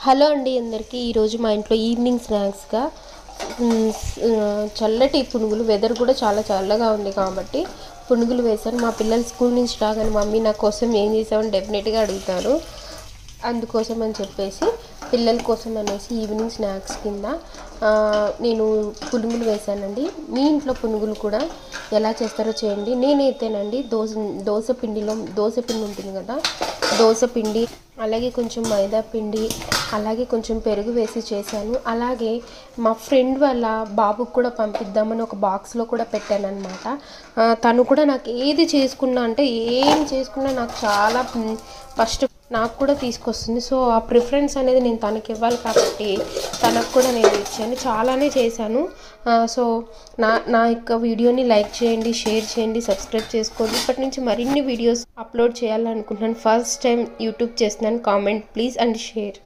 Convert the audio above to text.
Hello అండి అందరికీ. ఈరోజు మా ఇంట్లో ఈవినింగ్ స్నాక్స్గా చల్లటి పునుగులు, వెదర్ కూడా చాలా చల్లగా ఉంది కాబట్టి పునుగులు వేశాను. మా పిల్లలు స్కూల్ నుంచి రాగానే మమ్మీ నా కోసం ఏం చేసామని డెఫినెట్గా అడుగుతారు. అందుకోసం అని చెప్పేసి పిల్లల కోసం అనేసి ఈవినింగ్ స్నాక్స్ కింద నేను పునుగులు వేశానండి. మీ ఇంట్లో పునుగులు కూడా ఎలా చేస్తారో చేయండి. నేనైతేనండి దోశ పిండి ఉంటుంది కదా, దోశ పిండి అలాగే కొంచెం మైదా పిండి అలాగే కొంచెం పెరుగు వేసి చేశాను. అలాగే మా ఫ్రెండ్ వాళ్ళ బాబుకు కూడా పంపిద్దామని ఒక బాక్స్లో కూడా పెట్టాను అనమాట. తను కూడా నాకు ఏది చేసుకున్నా అంటే ఏం చేసుకున్నా నాకు చాలా ఫస్ట్ నాకు కూడా తీసుకొస్తుంది. సో ఆ ప్రిఫరెన్స్ అనేది నేను తనకి ఇవ్వాలి కాబట్టి తనకు కూడా నేను ఇచ్చాను. చాలానే చేశాను. సో నా యొక్క వీడియోని లైక్ చేయండి, షేర్ చేయండి, సబ్స్క్రైబ్ చేసుకోండి. ఇప్పటి నుంచి మరిన్ని వీడియోస్ అప్లోడ్ చేయాలనుకుంటున్నాను. ఫస్ట్ టైం యూట్యూబ్ చేస్తున్నాను. Comment please and share.